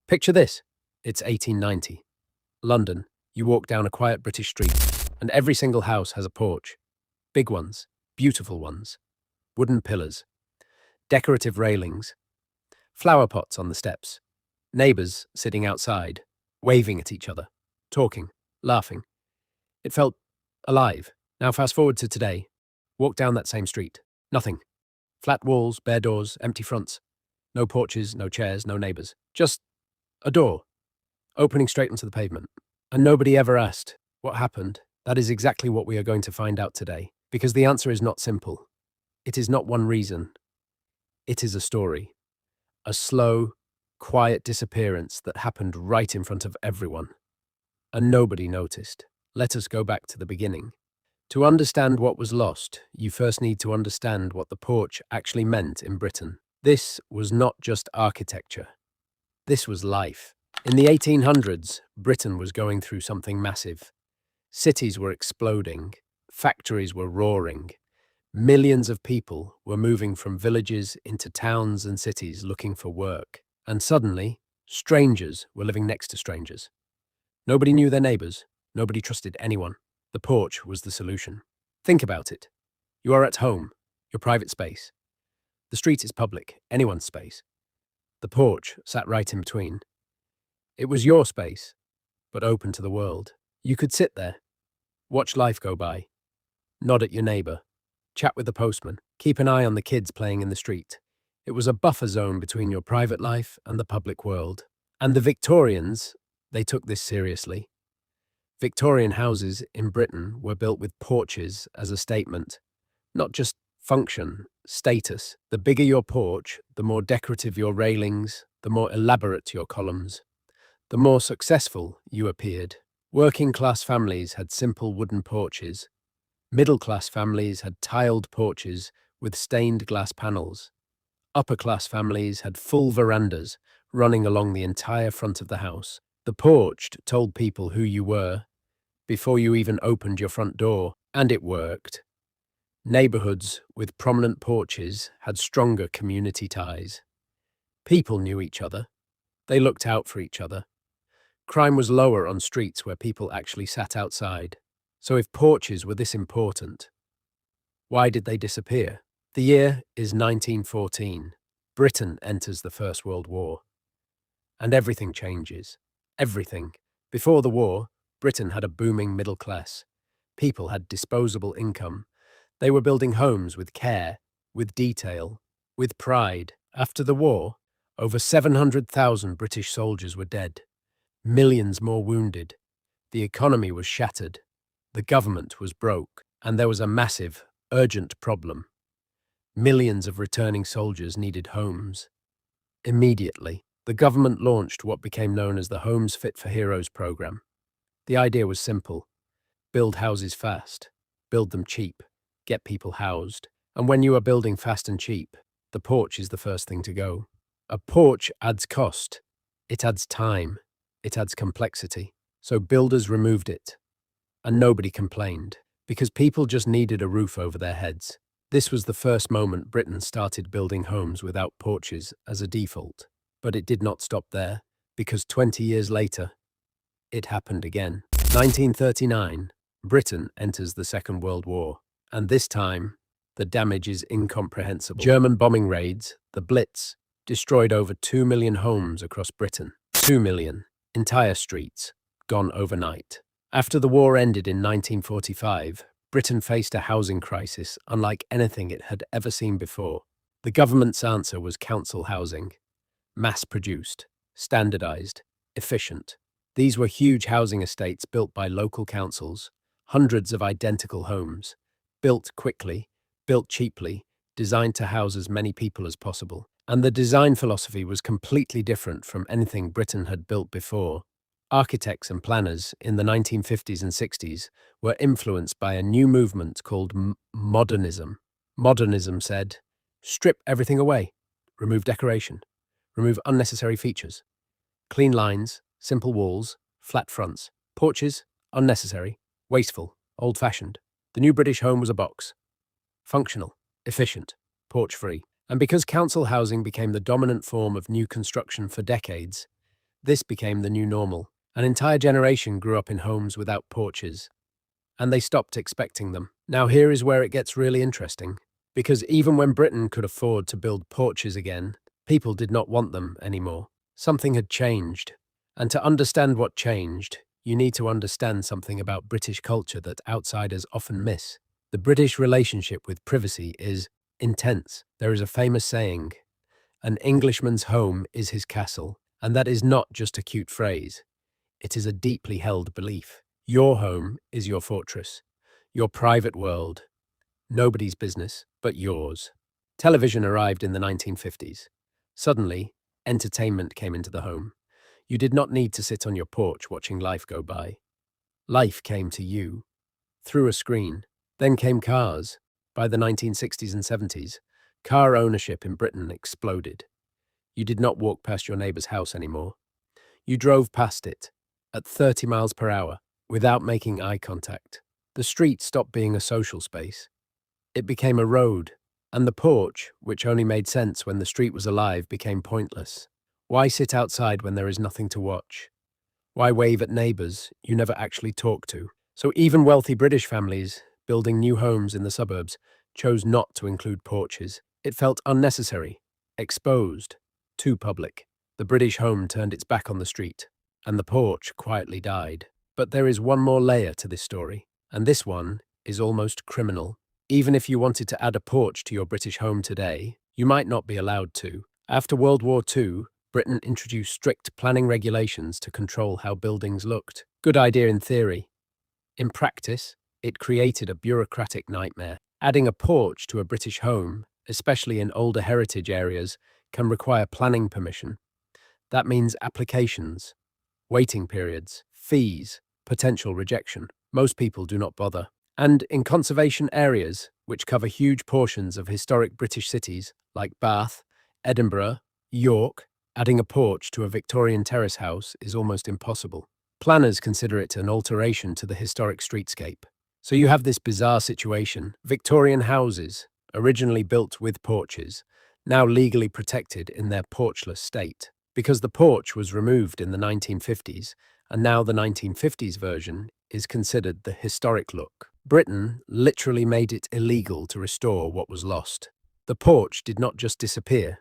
Picture this. It's 1890. London. You walk down a quiet British street, and every single house has a porch. Big ones, beautiful ones, wooden pillars, decorative railings, flower pots on the steps, neighbours sitting outside, waving at each other, talking, laughing. It felt alive. Now fast forward to today. Walk down that same street. Nothing. Flat walls, bare doors, empty fronts. No porches, no chairs, no neighbours. Just a door, opening straight onto the pavement. And nobody ever asked, what happened? That is exactly what we are going to find out today. Because the answer is not simple. It is not one reason. It is a story. A slow, quiet disappearance that happened right in front of everyone. And nobody noticed. Let us go back to the beginning. To understand what was lost, you first need to understand what the porch actually meant in Britain. This was not just architecture. This was life. In the 1800s, Britain was going through something massive. Cities were exploding. Factories were roaring. Millions of people were moving from villages into towns and cities looking for work. And suddenly, strangers were living next to strangers. Nobody knew their neighbours. Nobody trusted anyone. The porch was the solution. Think about it. You are at home, your private space. The street is public, anyone's space. The porch sat right in between. It was your space, but open to the world. You could sit there, watch life go by, nod at your neighbour, chat with the postman, keep an eye on the kids playing in the street. It was a buffer zone between your private life and the public world. And the Victorians, they took this seriously. Victorian houses in Britain were built with porches as a statement, not just function, status. The bigger your porch, the more decorative your railings, the more elaborate your columns, the more successful you appeared. Working-class families had simple wooden porches. Middle-class families had tiled porches with stained glass panels. Upper-class families had full verandas running along the entire front of the house. The porch told people who you were before you even opened your front door, and it worked. Neighbourhoods with prominent porches had stronger community ties. People knew each other. They looked out for each other. Crime was lower on streets where people actually sat outside. So if porches were this important, why did they disappear? The year is 1914. Britain enters the First World War. And everything changes. Everything. Before the war, Britain had a booming middle class. People had disposable income. They were building homes with care, with detail, with pride. After the war, over 700,000 British soldiers were dead. Millions more wounded. The economy was shattered. The government was broke. And there was a massive, urgent problem. Millions of returning soldiers needed homes. Immediately, the government launched what became known as the Homes Fit for Heroes program. The idea was simple. Build houses fast. Build them cheap. Get people housed. And when you are building fast and cheap, the porch is the first thing to go. A porch adds cost. It adds time. It adds complexity. So builders removed it. And nobody complained, because people just needed a roof over their heads. This was the first moment Britain started building homes without porches as a default. But it did not stop there, because 20 years later, it happened again. 1939, Britain enters the Second World War. And this time, the damage is incomprehensible. German bombing raids, the Blitz, destroyed over 2 million homes across Britain. 2 million. Entire streets, gone overnight. After the war ended in 1945, Britain faced a housing crisis unlike anything it had ever seen before. The government's answer was council housing. Mass-produced, standardized, efficient. These were huge housing estates built by local councils, hundreds of identical homes, built quickly, built cheaply, designed to house as many people as possible. And the design philosophy was completely different from anything Britain had built before. Architects and planners in the 1950s and 60s were influenced by a new movement called modernism. Modernism said, strip everything away, remove decoration, remove unnecessary features. Clean lines, simple walls, flat fronts, porches, unnecessary, wasteful, old-fashioned. The new British home was a box. Functional, efficient, porch-free. And because council housing became the dominant form of new construction for decades, This became the new normal. An entire generation grew up in homes without porches, and they stopped expecting them. Now, here is where it gets really interesting. Because even when Britain could afford to build porches again, people did not want them anymore. Something had changed. And to understand what changed, you need to understand something about British culture that outsiders often miss. The British relationship with privacy is intense. There is a famous saying, "An Englishman's home is his castle," and that is not just a cute phrase. It is a deeply held belief. Your home is your fortress, your private world, nobody's business but yours. Television arrived in the 1950s. Suddenly, entertainment came into the home. You did not need to sit on your porch watching life go by. Life came to you through a screen. Then came cars. By the 1960s and 70s, car ownership in Britain exploded. You did not walk past your neighbour's house anymore. You drove past it at 30 miles per hour without making eye contact. The street stopped being a social space. It became a road, and the porch, which only made sense when the street was alive, became pointless. Why sit outside when there is nothing to watch? Why wave at neighbours you never actually talk to? So even wealthy British families building new homes in the suburbs chose not to include porches. It felt unnecessary, exposed, too public. The British home turned its back on the street, and the porch quietly died. But there is one more layer to this story, and this one is almost criminal. Even if you wanted to add a porch to your British home today, you might not be allowed to. After World War II, Britain introduced strict planning regulations to control how buildings looked. Good idea in theory. In practice, it created a bureaucratic nightmare. Adding a porch to a British home, especially in older heritage areas, can require planning permission. That means applications, waiting periods, fees, potential rejection. Most people do not bother. And in conservation areas, which cover huge portions of historic British cities like Bath, Edinburgh, York, adding a porch to a Victorian terrace house is almost impossible. Planners consider it an alteration to the historic streetscape. So you have this bizarre situation: Victorian houses, originally built with porches, now legally protected in their porchless state. Because the porch was removed in the 1950s, and now the 1950s version is considered the historic look. Britain literally made it illegal to restore what was lost. The porch did not just disappear,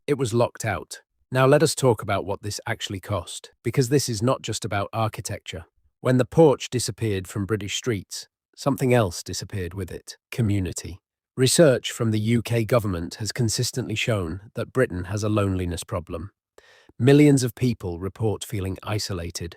it was locked out. Now let us talk about what this actually cost, because this is not just about architecture. When the porch disappeared from British streets, something else disappeared with it: community. Research from the UK government has consistently shown that Britain has a loneliness problem. Millions of people report feeling isolated,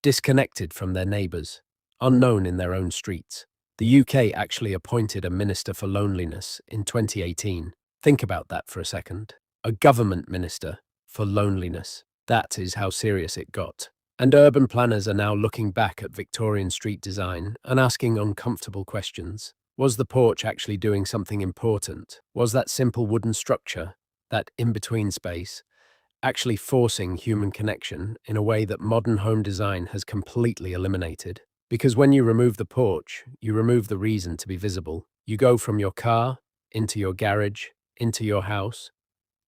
disconnected from their neighbours, unknown in their own streets. The UK actually appointed a Minister for Loneliness in 2018. Think about that for a second. A government minister for loneliness. That is how serious it got. And urban planners are now looking back at Victorian street design and asking uncomfortable questions. Was the porch actually doing something important? Was that simple wooden structure, that in-between space, actually forcing human connection in a way that modern home design has completely eliminated? Because when you remove the porch, you remove the reason to be visible. You go from your car, into your garage, into your house.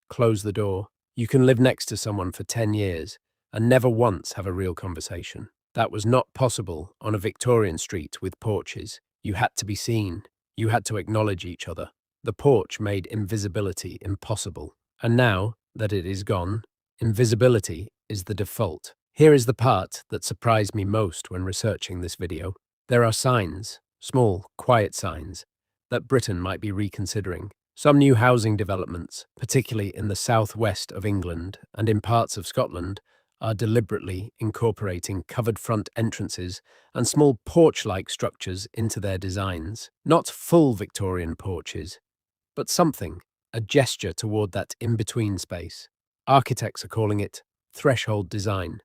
Close the door. You can live next to someone for 10 years and never once have a real conversation. That was not possible on a Victorian street with porches. You had to be seen. You had to acknowledge each other. The porch made invisibility impossible. And now that it is gone, invisibility is the default. Here is the part that surprised me most when researching this video. There are signs, small, quiet signs, that Britain might be reconsidering. Some new housing developments, particularly in the southwest of England and in parts of Scotland, are deliberately incorporating covered front entrances and small porch-like structures into their designs. Not full Victorian porches, but something, a gesture toward that in-between space. Architects are calling it threshold design.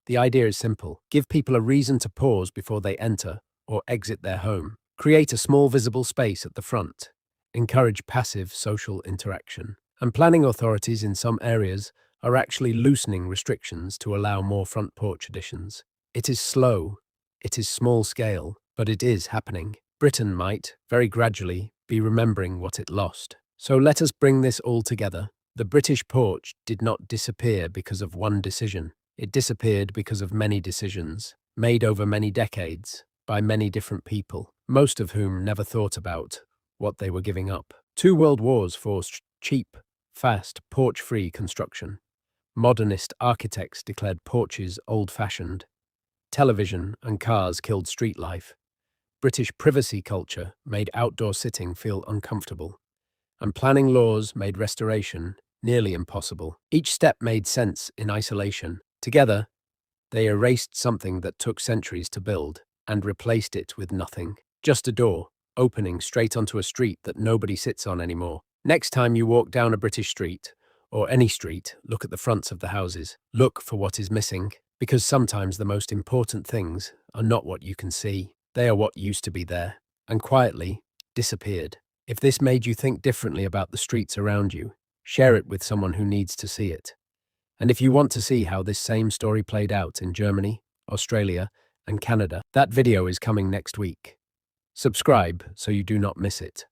The idea is simple: give people a reason to pause before they enter or exit their home. Create a small visible space at the front. Encourage passive social interaction. And planning authorities in some areas are actually loosening restrictions to allow more front porch additions. It is slow, it is small scale, but it is happening. Britain might, very gradually, be remembering what it lost. So let us bring this all together. The British porch did not disappear because of one decision. It disappeared because of many decisions, made over many decades, by many different people, most of whom never thought about what they were giving up. Two world wars forced cheap, fast, porch-free construction. Modernist architects declared porches old-fashioned. Television and cars killed street life. British privacy culture made outdoor sitting feel uncomfortable. And planning laws made restoration nearly impossible. Each step made sense in isolation. Together, they erased something that took centuries to build and replaced it with nothing. Just a door, opening straight onto a street that nobody sits on anymore. Next time you walk down a British street, or any street, look at the fronts of the houses. Look for what is missing, because sometimes the most important things are not what you can see. They are what used to be there, and quietly disappeared. If this made you think differently about the streets around you, share it with someone who needs to see it. And if you want to see how this same story played out in Germany, Australia, and Canada, that video is coming next week. Subscribe so you do not miss it.